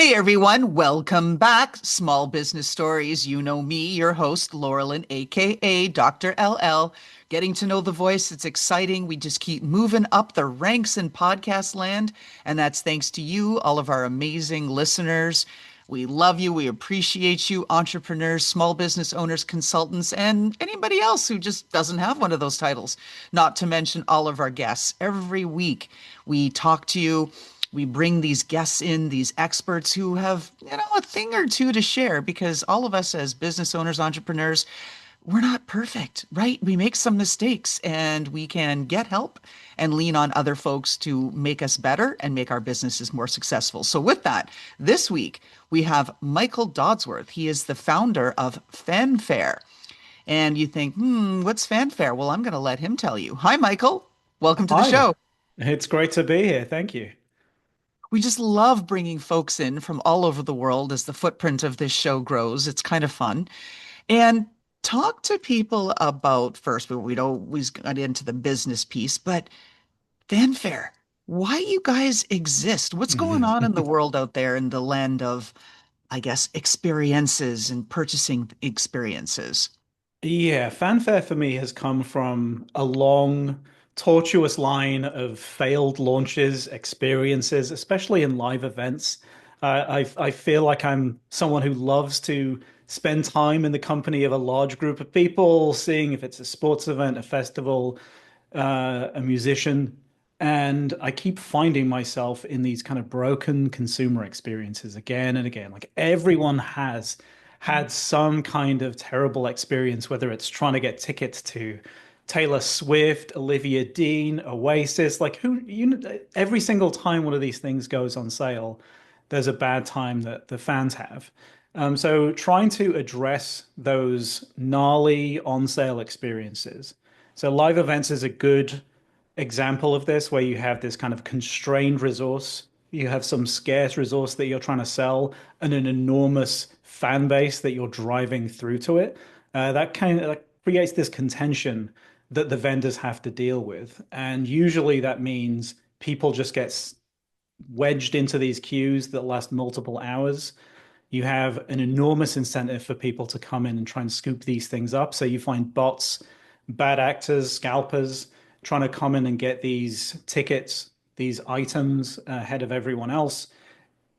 Hey everyone, welcome back. Small Business Stories. You know me, your host, Loralyn, aka Dr. LL. Getting to know the voice, it's exciting. We just keep moving up the ranks in podcast land, and that's thanks to you, all of our amazing listeners. We love you. We appreciate you, entrepreneurs, small business owners, consultants, and anybody else who just doesn't have one of those titles. Not to mention all of our guests. Every week we talk to you. We bring these guests in, these experts who have, a thing or two to share because all of us as business owners, entrepreneurs, we're not perfect, right? We make some mistakes and we can get help and lean on other folks to make us better and make our businesses more successful. So, with that, this week we have Michael Dodsworth. He is the founder of Fanfare. And you think, what's Fanfare? Well, I'm going to let him tell you. Hi, Michael. Welcome to the Hi show. there. It's great to be here. Thank you. We just love bringing folks in from all over the world as the footprint of this show grows. It's kind of fun. And talk to people about first, but we always got into the business piece, but Fanfare, why you guys exist? What's going on in the world out there in the land of, I guess, experiences and purchasing experiences? Yeah, fanfare for me has come from a long, tortuous line of failed launches, experiences, especially in live events. I feel like I'm someone who loves to spend time in the company of a large group of people, seeing if it's a sports event, a festival, a musician. And I keep finding myself in these kind of broken consumer experiences again and again. Like everyone has had some kind of terrible experience, whether it's trying to get tickets to Taylor Swift, Olivia Dean, Oasis, like every single time one of these things goes on sale, there's a bad time that the fans have. So trying to address those gnarly on sale experiences. So live events is a good example of this, where you have this kind of constrained resource. You have some scarce resource that you're trying to sell and an enormous fan base that you're driving through to it. That creates this contention that the vendors have to deal with. And usually that means people just get wedged into these queues that last multiple hours. You have an enormous incentive for people to come in and try and scoop these things up. So you find bots, bad actors, scalpers trying to come in and get these tickets, these items ahead of everyone else.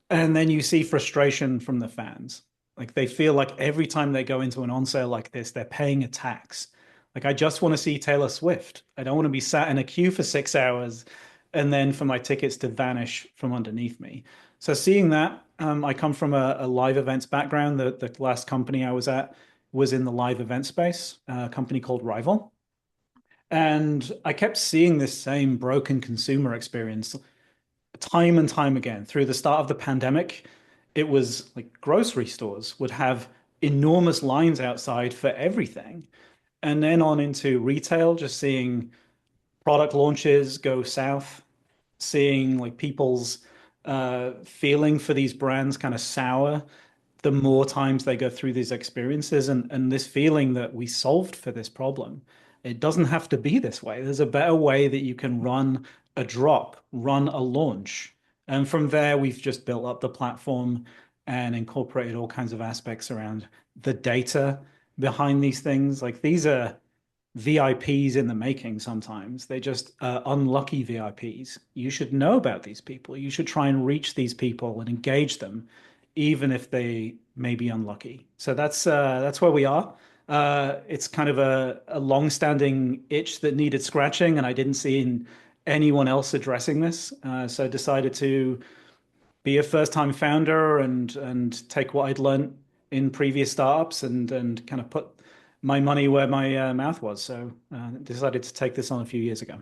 And then you see frustration from the fans. Like they feel like every time they go into an on sale like this, they're paying a tax. Like I just want to see Taylor Swift. I don't want to be sat in a queue for 6 hours and then for my tickets to vanish from underneath me. So seeing that, I come from a live events background. The last company I was at was in the live event space, a company called Rival. And I kept seeing this same broken consumer experience time and time again. Through the start of the pandemic, it was like grocery stores would have enormous lines outside for everything. And then on into retail, just seeing product launches go south, seeing like people's feeling for these brands kind of sour the more times they go through these experiences, and this feeling that we solved for this problem. It doesn't have to be this way. There's a better way that you can run a drop, run a launch. And from there, we've just built up the platform and incorporated all kinds of aspects around the data behind these things. Like these are VIPs in the making sometimes. They just unlucky VIPs. You should know about these people. You should try and reach these people and engage them, even if they may be unlucky. So that's where we are. It's kind of a long-standing itch that needed scratching, and I didn't see anyone else addressing this. So I decided to be a first-time founder and take what I'd learned in previous startups and kind of put my money where my mouth was. So decided to take this on a few years ago.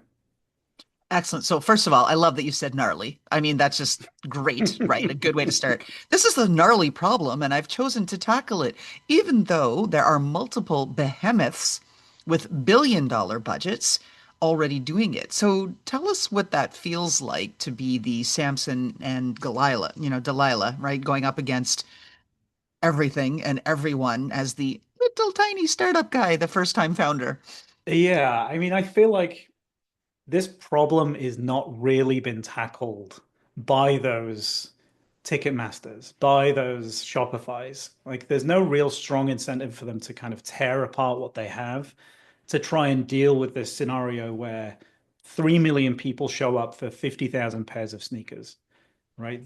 Excellent. So, first of all, I love that you said gnarly. I mean, that's just great, right? A good way to start. This is the gnarly problem, and I've chosen to tackle it, even though there are multiple behemoths with billion-dollar budgets already doing it. So, tell us what that feels like to be the Samson and Delilah, right? Going up against everything and everyone as the little tiny startup guy, the first-time founder. Yeah, I mean, I feel like this problem is not really been tackled by those Ticketmasters, buy those Shopifys. Like there's no real strong incentive for them to kind of tear apart what they have to try and deal with this scenario where 3 million people show up for 50,000 pairs of sneakers, right?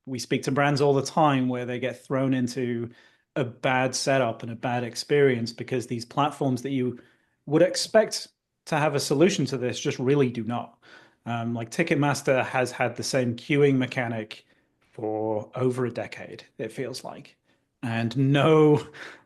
We speak to brands all the time where they get thrown into a bad setup and a bad experience because these platforms that you would expect to have a solution to this just really do not. Like Ticketmaster has had the same queuing mechanic for over a decade, it feels like. And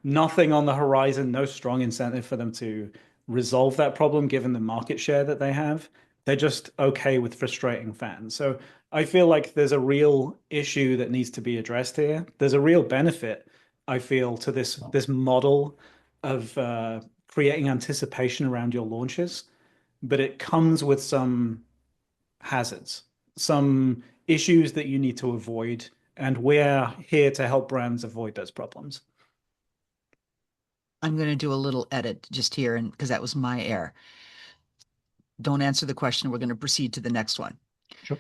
nothing on the horizon, no strong incentive for them to resolve that problem given the market share that they have. They're just okay with frustrating fans. So I feel like there's a real issue that needs to be addressed here. There's a real benefit, I feel, to this model of creating anticipation around your launches, but it comes with some hazards, some issues that you need to avoid, and we're here to help brands avoid those problems. I'm going to do a little edit just here, and because that was my error. Don't answer the question. We're going to proceed to the next one. Sure.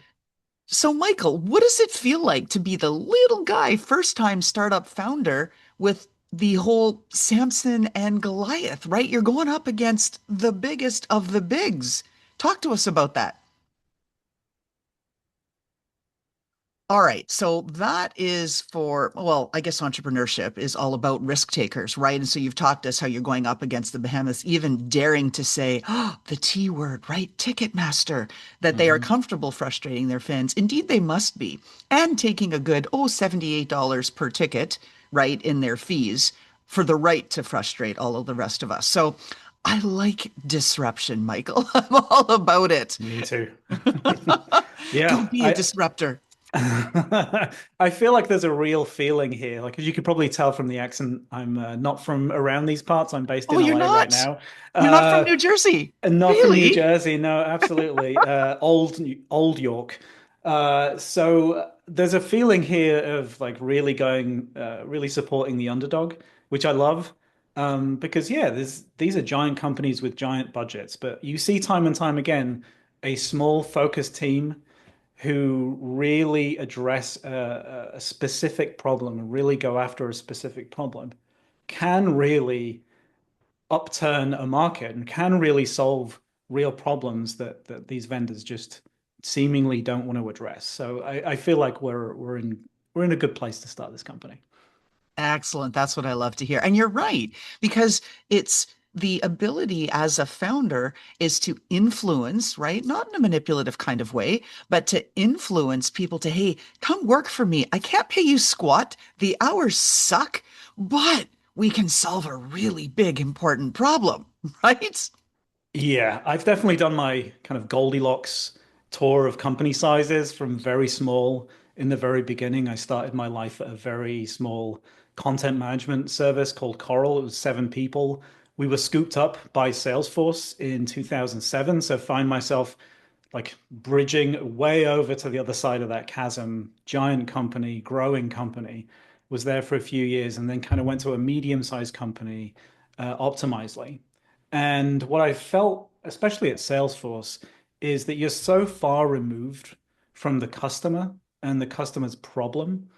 So, Michael, what does it feel like to be the little guy, first time startup founder with the whole Samson and Goliath, right? You're going up against the biggest of the bigs. Talk to us about that. All right. So that is for, well, I guess entrepreneurship is all about risk takers, right? And so you've talked us how you're going up against the behemoths, even daring to say, oh, the T word, right? Ticketmaster, that they are Mhm. comfortable frustrating their fans. Indeed, they must be. And taking a good, oh, $78 per ticket, right, in their fees for the right to frustrate all of the rest of us. So I like disruption, Michael. I'm all about it. Me too. Go Yeah, be a disruptor. I feel like there's a real feeling here. Like, as you could probably tell from the accent, I'm not from around these parts. I'm based Oh, in you're LA right not? now. You're not from Uh, New Jersey? and not from New Really? Jersey. No, absolutely. Old York. So there's a feeling here of like really really supporting the underdog, which I love. Because yeah, these are giant companies with giant budgets, but you see time and time again a small focused team who really address a specific problem and really go after a specific problem can really upturn a market and can really solve real problems that these vendors just seemingly don't want to address. So I feel like we're in a good place to start this company. Excellent. That's what I love to hear. And you're right, because it's the ability as a founder is to influence, right? Not in a manipulative kind of way, but to influence people to, hey, come work for me. I can't pay you squat. The hours suck, but we can solve a really big, important problem, right? Yeah, I've definitely done my kind of Goldilocks tour of company sizes from very small in the very beginning. I started my life at a very small content management service called Coral. It was 7 people. We were scooped up by Salesforce in 2007. So find myself like bridging way over to the other side of that chasm, giant company, growing company, was there for a few years and then kind of went to a medium-sized company, Optimizely. And what I felt, especially at Salesforce, is that you're so far removed from the customer and the customer's problem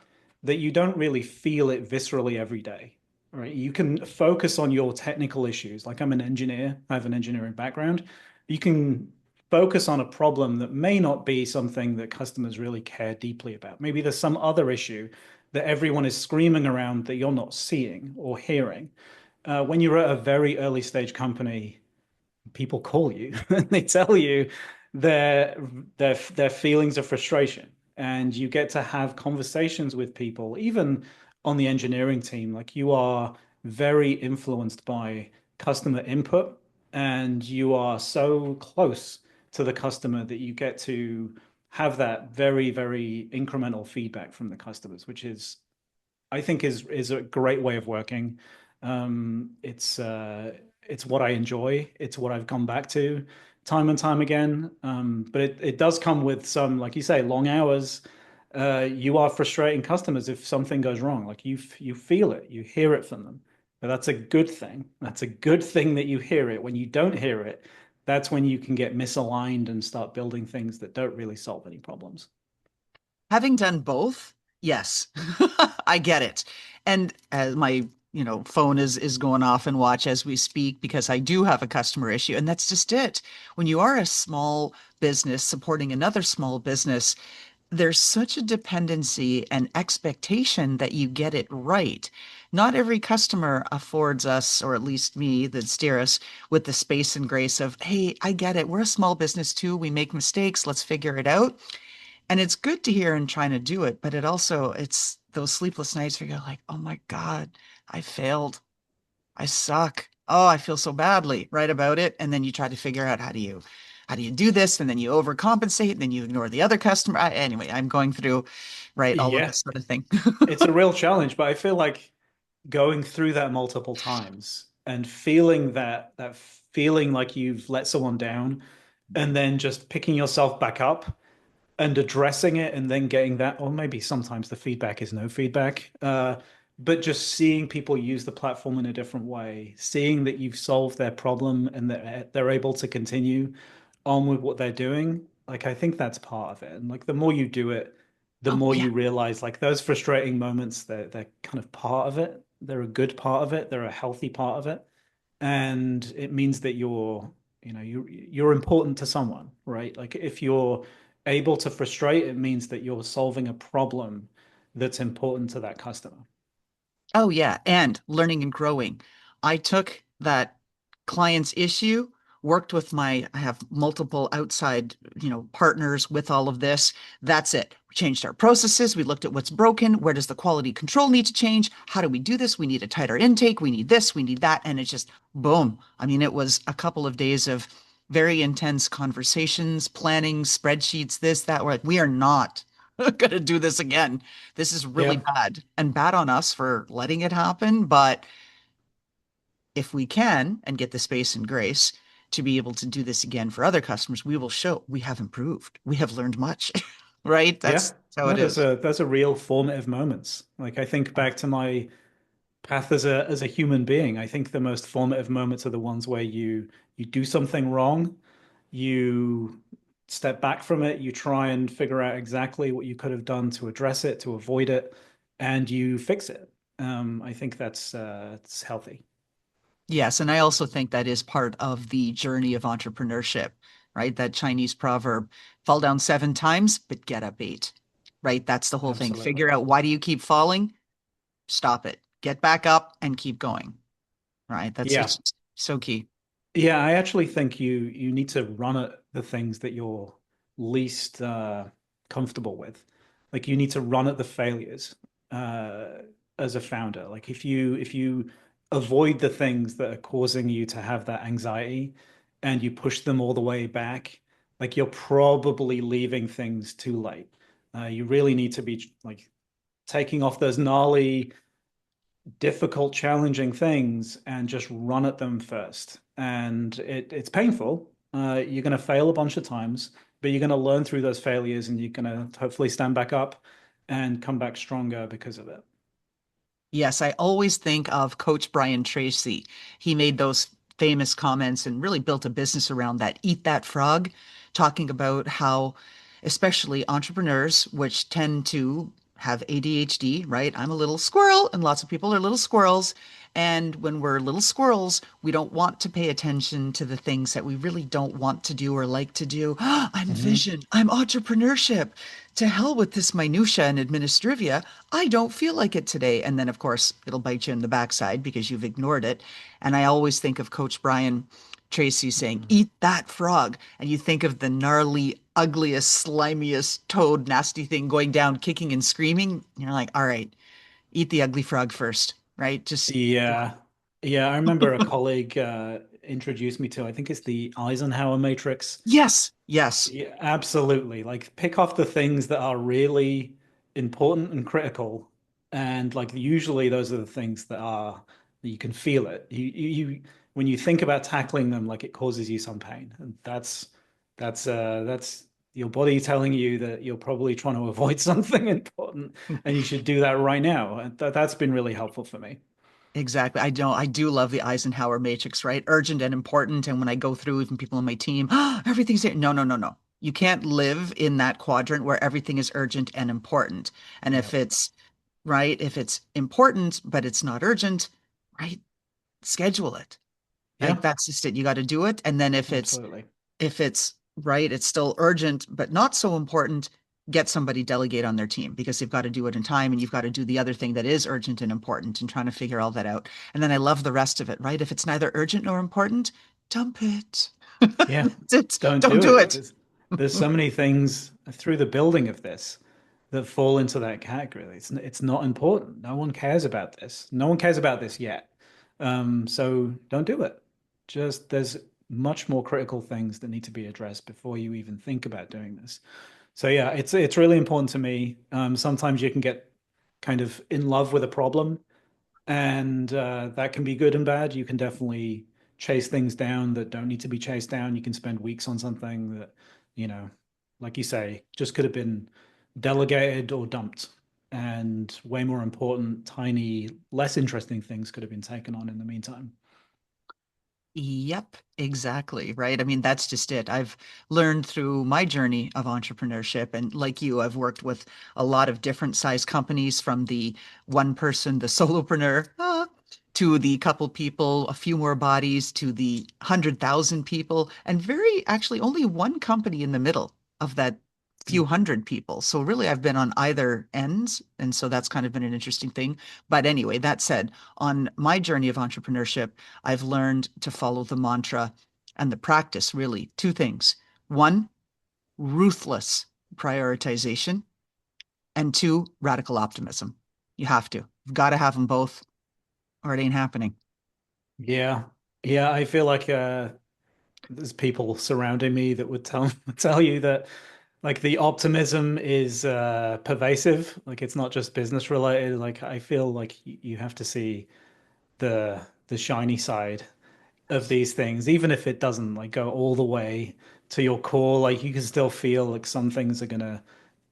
that you don't really feel it viscerally every day. Right? You can focus on your technical issues. Like I'm an engineer, I have an engineering background. You can focus on a problem that may not be something that customers really care deeply about. Maybe there's some other issue that everyone is screaming around that you're not seeing or hearing. When you're at a very early stage company, people call you and they tell you their their feelings of frustration, and you get to have conversations with people, even on the engineering team. Like you are very influenced by customer input, and you are so close to the customer that you get to have that very incremental feedback from the customers, which is I think is a great way of working. It's what I enjoy. It's what I've come back to time and time again. But it does come with some, like you say, long hours. You are frustrating customers if something goes wrong. Like you feel it, you hear it from them. But that's a good thing. That's a good thing that you hear it. When you don't hear it, that's when you can get misaligned and start building things that don't really solve any problems. Having done both, yes, I get it. And my, phone is going off and watch as we speak because I do have a customer issue, and that's just it. When you are a small business supporting another small business, there's such a dependency and expectation that you get it right. Not every customer affords us, or at least me, that steer us with the space and grace of, hey, I get it. We're a small business too. We make mistakes. Let's figure it out. And it's good to hear and trying to do it, but it's those sleepless nights where you're like, oh my God, I failed. I suck. Oh, I feel so badly, right about it. And then you try to figure out how do you do this? And then you overcompensate, and then you ignore the other customer. Anyway, I'm going through, right, all of Yeah, this sort of thing. it's a real challenge, but I feel like going through that multiple times and feeling that feeling like you've let someone down and then just picking yourself back up and addressing it and then getting that, or maybe sometimes the feedback is no feedback, but just seeing people use the platform in a different way, seeing that you've solved their problem and that they're able to continue on with what they're doing. Like, I think that's part of it. And like, the more you do it, the Oh, more yeah. you realize like those frustrating moments, they're kind of part of it. They're a good part of it. They're a healthy part of it. And it means that you're important to someone, right? Like if you're able to frustrate, it means that you're solving a problem that's important to that customer. Oh, yeah. And learning and growing. I took that client's issue, worked with I have multiple outside, partners with all of this. That's it. We changed our processes. We looked at what's broken. Where does the quality control need to change? How do we do this? We need a tighter intake. We need this. We need that. And it's just boom. I mean, it was a couple of days of very intense conversations, planning, spreadsheets, this, that. We're like, we are not going to do this again. This is really Yeah. bad and bad on us for letting it happen. But if we can and get the space and grace to be able to do this again for other customers, we will show we have improved. We have learned much, right? Yeah. That's how No, it is. there's a real formative moments. Like I think back to my path as a human being. I think the most formative moments are the ones where you do something wrong, you step back from it, you try and figure out exactly what you could have done to address it, to avoid it, and you fix it. I think that's it's healthy. Yes, and I also think that is part of the journey of entrepreneurship, right? That Chinese proverb, fall down 7 times, but get up 8, right? That's the whole thing. Absolutely. Figure out, why do you keep falling? Stop it. Get back up and keep going, right? Yeah. It's so key. Yeah, I actually think you need to run at the things that you're least comfortable with. Like you need to run at the failures uh, as a founder. Like if you avoid the things that are causing you to have that anxiety and you push them all the way back, like you're probably leaving things too late. You really need to be like taking off those gnarly difficult, challenging things and just run at them first. And it's painful. You're going to fail a bunch of times, but you're going to learn through those failures and you're going to hopefully stand back up and come back stronger because of it. Yes, I always think of Coach Brian Tracy. He made those famous comments and really built a business around that. Eat that frog, talking about how, especially entrepreneurs, which tend to have ADHD, right? I'm a little squirrel, and lots of people are little squirrels. And when we're little squirrels, we don't want to pay attention to the things that we really don't want to do or like to do. I'm Hmm. vision, I'm entrepreneurship. To hell with this minutia and administrivia. I don't feel like it today. And then, of course, it'll bite you in the backside because you've ignored it. And I always think of Coach Brian Tracy saying, Hmm. eat that frog. And you think of the gnarly, ugliest, slimiest toad, nasty thing going down, kicking and screaming. You're like, all right, eat the ugly frog first, right? Just Yeah. Yeah, I remember a colleague introduced me to, I think it's the Eisenhower matrix. yes, yes. Yeah, absolutely. Like pick off the things that are really important and critical. And like usually those are the things that you can feel it. You when you think about tackling them, like it causes you some pain. And that's your body telling you that you're probably trying to avoid something important and you should do that right now. And that's been really helpful for me. Exactly. I do love the Eisenhower matrix, right? Urgent and important. And when I go through, even people on my team, everything's there. No, no, no, no. You can't live in that quadrant where everything is urgent and important. And Yeah. if it's right, if it's important, but it's not urgent, right, schedule it. Like Yeah, that's just it. You got to do it. And then absolutely. if it's right, it's still urgent, but not so important, get somebody delegate on their team because you've got to do it in time and you've got to do the other thing that is urgent and important and trying to figure all that out. And then I love the rest of it, right? If it's neither urgent nor important, dump it. Yeah. Don't Don't do do it. it. There's so many things through the building of this that fall into that category. It's not important. No one cares about this. No one cares about this yet. So don't do it. Just there's much more critical things that need to be addressed before you even think about doing this. So yeah, it's really important to me. Sometimes you can get kind of in love with a problem, and that can be good and bad. You can definitely chase things down that don't need to be chased down. You can spend weeks on something that, you know, like you say, just could have been delegated or dumped. And way more important, tiny, less interesting things could have been taken on in the meantime. Yep, exactly. Right. I mean, that's just it. I've learned through my journey of entrepreneurship, and like you, I've worked with a lot of different size companies from the one person, the solopreneur, to the couple people, a few more bodies, to the 100,000 people, and very actually only one company in the middle of that few hundred people. So really, I've been on either ends. And so that's kind of been an interesting thing. But anyway, that said, on my journey of entrepreneurship, I've learned to follow the mantra and the practice really two things. One, ruthless prioritization, and two, radical optimism. You have to. You've got to have them both, or it ain't happening. Yeah. Yeah, I feel like there's people surrounding me that would tell you that like the optimism is pervasive. Like it's not just business related. Like I feel like you have to see the shiny side of these things, even if it doesn't like go all the way to your core, like you can still feel like some things are gonna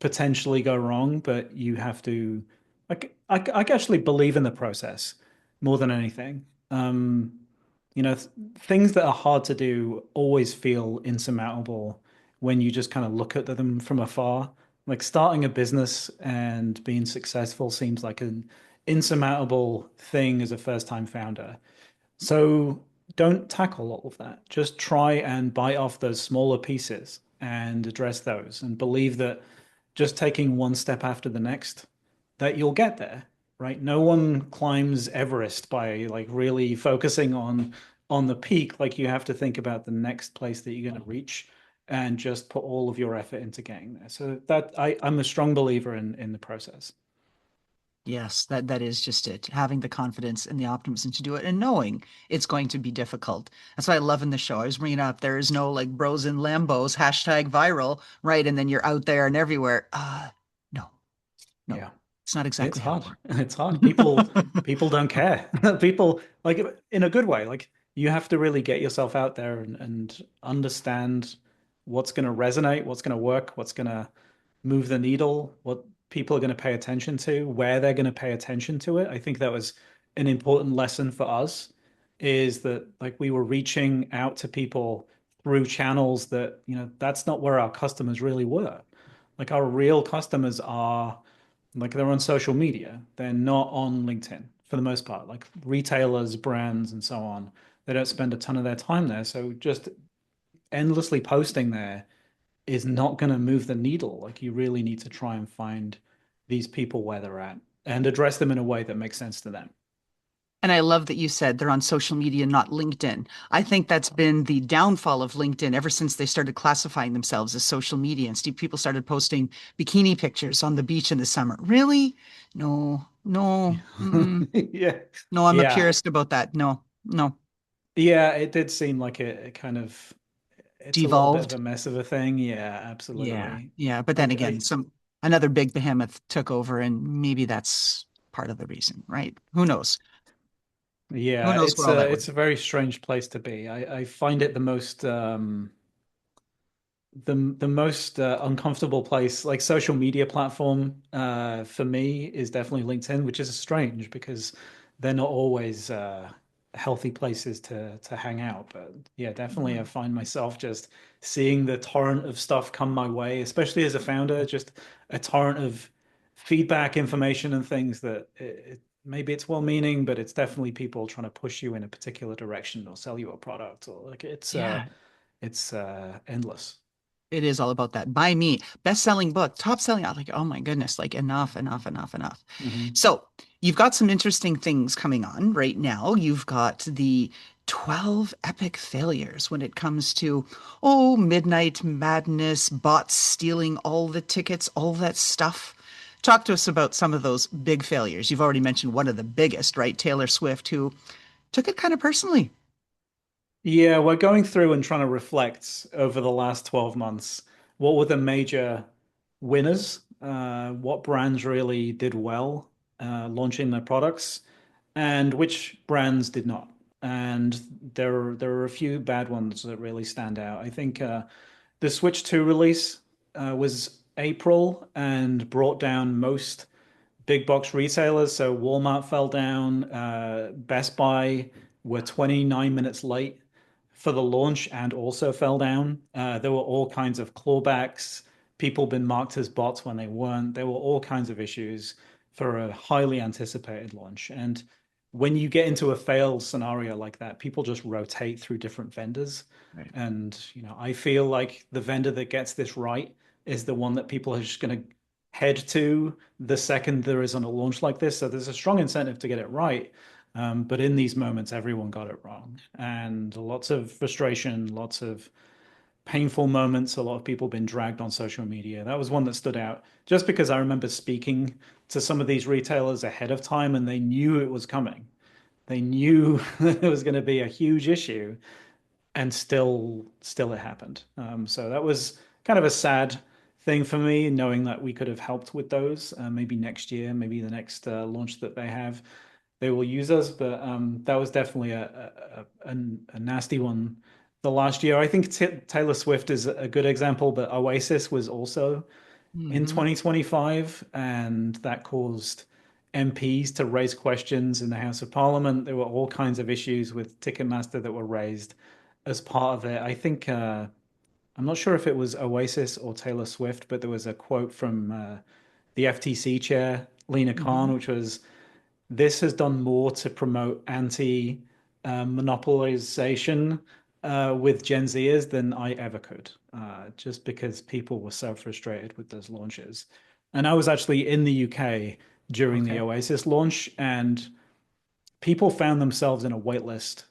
potentially go wrong, but you have to like I actually believe in the process more than anything. You know, things that are hard to do always feel insurmountable when you just kind of look at them from afar. Like starting a business and being successful seems like an insurmountable thing as a first-time founder. So don't tackle all of that. Just try and bite off those smaller pieces and address those and believe that just taking one step after the next, that you'll get there, right? No one climbs Everest by like really focusing on the peak. Like you have to think about the next place that you're going to reach and just put all of your effort into getting there. So that I'm a strong believer in the process. Yes, that is just it. Having the confidence and the optimism to do it and knowing it's going to be difficult. That's why I love in the show. I was bringing up there is no like bros and Lambos hashtag viral, right? And then you're out there and everywhere. No, no, Yeah. it's not It's exactly how hard. it It's hard. works. People don't care. People like in a good way. Like you have to really get yourself out there and understand what's going to resonate, what's going to work, what's going to move the needle, what people are going to pay attention to, where they're going to pay attention to it. I think that was an important lesson for us is that like we were reaching out to people through channels that, you know, that's not where our customers really were. Like our real customers are like they're on social media. They're not on LinkedIn for the most part. Like retailers, brands, and so on. They don't spend a ton of their time there. So just endlessly posting there is not going to move the needle. Like you really need to try and find these people where they're at and address them in a way that makes sense to them. And I love that you said they're on social media, not LinkedIn. I think that's been the downfall of LinkedIn ever since they started classifying themselves as social media. And Steve, people started posting bikini pictures on the beach in the summer. Really? No, no, Yeah. no, I'm a Yeah. purist about that. No, no. Yeah, it did seem like it kind of it's a little bit of Devolved. a mess of a thing. Yeah, Yeah, absolutely. yeah. But then Like again, some another big behemoth took over, and maybe that's part of the reason, right? Who knows? Who yeah, knows where all that went? it's a very strange place to be. I find it the most uncomfortable place, like social media platform, for me is definitely LinkedIn, which is strange because they're not always. healthy places to hang out. But yeah, definitely I Mhm. find myself just seeing the torrent of stuff come my way, especially as a founder, just a torrent of feedback, information, and things that maybe it's well-meaning, but it's definitely people trying to push you in a particular direction or sell you a product or like Yeah, it's endless. it is all about that. Buy me, best-selling book, top-selling. I'm like, oh my goodness, like enough, enough, enough, enough. Hmm. So you've got some interesting things coming on right now. You've got the 12 epic failures when it comes to, oh, midnight madness, bots stealing all the tickets, all that stuff. Talk to us about some of those big failures. You've already mentioned one of the biggest, right? Taylor Swift, who took it kind of personally. Yeah, we're going through and trying to reflect over the last 12 months. What were the major winners? What brands really did well launching their products, and which brands did not? And there are a few bad ones that really stand out. I think the Switch 2 release was April and brought down most big box retailers. So Walmart fell down. Best Buy were 29 minutes late for the launch and also fell down. There were all kinds of clawbacks. People been marked as bots when they weren't. There were all kinds of issues for a highly anticipated launch. And when you get into a failed scenario like that, people just rotate through different vendors. Right. And, I feel like the vendor that gets this right is the one that people are just going to head to the second there is on a launch like this. So there's a strong incentive to get it right. But in these moments, everyone got it wrong. And lots of frustration, lots of painful moments. A lot of people been dragged on social media. That was one that stood out just because I remember speaking to some of these retailers ahead of time and they knew it was coming. They knew it was going to be a huge issue and still it happened. So that was kind of a sad thing for me, knowing that we could have helped with those. Maybe next year, maybe the next launch that they have, they will use us. But that was definitely a nasty one. The last year, I think T Taylor Swift is a good example, but Oasis was also in Hmm. 2025, and that caused MPs to raise questions in the House of Parliament. There were all kinds of issues with Ticketmaster that were raised as part of it. I think I'm not sure if it was Oasis or Taylor Swift, but there was a quote from the FTC chair, Lena Hmm. Khan, which was, "This has done more to promote anti monopolization with Gen Zers than I ever could, just because people were so frustrated with those launches." And I was actually in the UK during the Okay. Oasis launch, and people found themselves in a wait list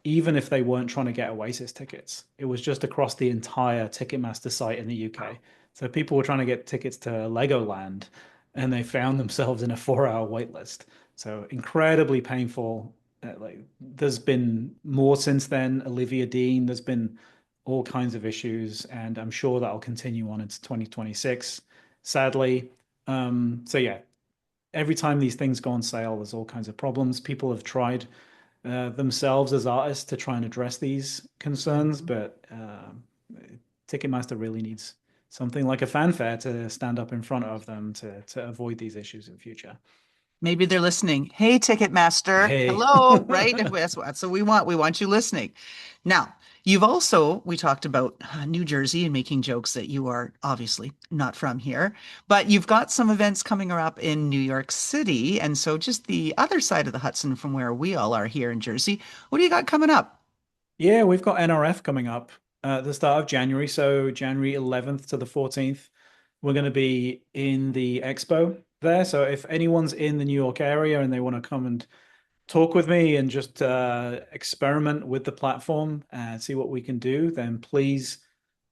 even if they weren't trying to get Oasis tickets. It was just across the entire Ticketmaster site in the UK. So people were trying to get tickets to Legoland and they found themselves in a 4 hour wait list. So incredibly painful. Like there's been more since then. Olivia Dean, there's been all kinds of issues, and I'm sure that'll continue on into 2026, sadly. So yeah, every time these things go on sale, there's all kinds of problems. People have tried themselves as artists to try and address these concerns, Mhm. but Ticketmaster really needs something like a fanfare to stand up in front of them to avoid these issues in future. Maybe they're listening. Hey, Ticketmaster. Hey. Hello, right? That's what we want. We want you listening. Now, you've also, we talked about New Jersey and making jokes that you are obviously not from here, but you've got some events coming up in New York City. And so just the other side of the Hudson from where we all are here in Jersey. What do you got coming up? Yeah, we've got NRF coming up at the start of January. So January 11th to the 14th, we're going to be in the expo there. So if anyone's in the New York area and they want to come and talk with me and just experiment with the platform and see what we can do, then please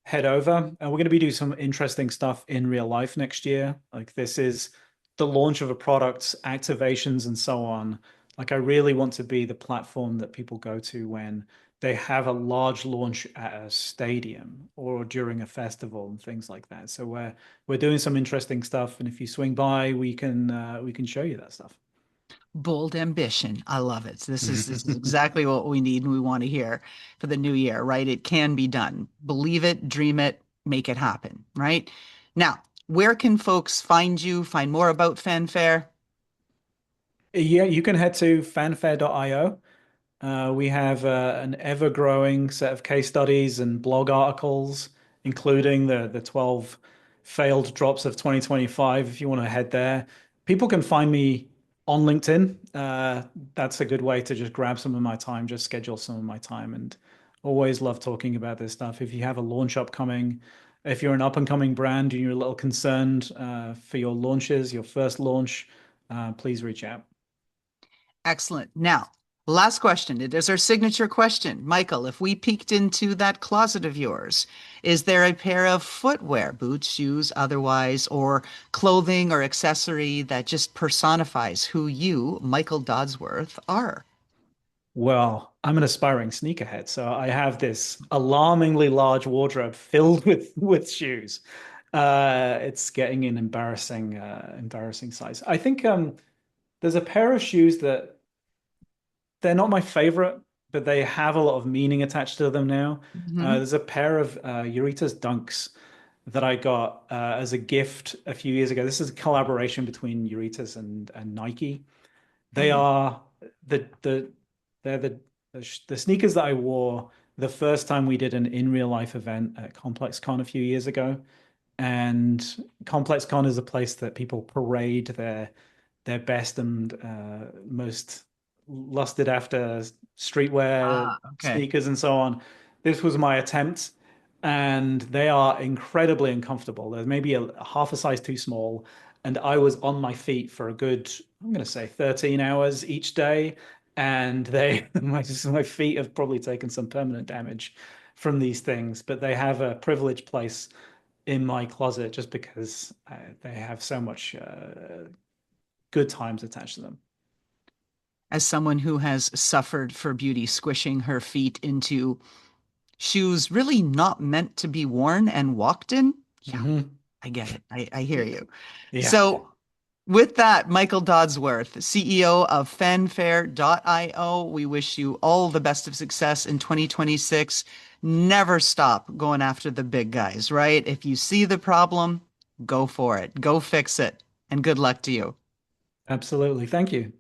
head over. And we're going to be doing some interesting stuff in real life next year. Like this is the launch of a product, activations, and so on. Like I really want to be the platform that people go to when they have a large launch at a stadium or during a festival and things like that. So we're doing some interesting stuff, and if you swing by, we can show you that stuff. Bold ambition. I love it. So this is exactly what we need and we want to hear for the new year, right? It can be done. Believe it, dream it, make it happen, right? Now, where can folks find you, find more about Fanfare? Yeah, you can head to fanfare.io. We have an ever-growing set of case studies and blog articles, including the 12 failed drops of 2025. If you want to head there, people can find me on LinkedIn. That's a good way to just grab some of my time, just schedule some of my time, and always love talking about this stuff. If you have a launch upcoming, if you're an up-and-coming brand and you're a little concerned for your launches, your first launch, please reach out. Excellent. Now, last question. It is our signature question. Michael, if we peeked into that closet of yours, is there a pair of footwear, boots, shoes, otherwise, or clothing or accessory that just personifies who you, Michael Dodsworth, are? Well, I'm an aspiring sneakerhead, so I have this alarmingly large wardrobe filled with shoes. It's getting an embarrassing size. I think there's a pair of shoes that they're not my favorite, but they have a lot of meaning attached to them now. Hmm. There's a pair of Eureka's Dunks that I got as a gift a few years ago. This is a collaboration between Eureka's and Nike. They Mm. are the they're the sneakers that I wore the first time we did an in real life event at Complex Con a few years ago. And Complex Con is a place that people parade their best and most lusted after streetwear Ah, okay. sneakers and so on. This was my attempt, and they are incredibly uncomfortable. They're maybe a half a size too small, and I was on my feet for a good, I'm going to say 13 hours each day, and they my feet have probably taken some permanent damage from these things, but they have a privileged place in my closet just because they have so much good times attached to them. As someone who has suffered for beauty, squishing her feet into shoes really not meant to be worn and walked in. Yeah, Hmm. I get it. I hear you. Yeah, So, with that, Michael Dodsworth, CEO of Fanfare.io, we wish you all the best of success in 2026. Never stop going after the big guys, right? If you see the problem, go for it, go fix it, and good luck to you. absolutely. Thank you.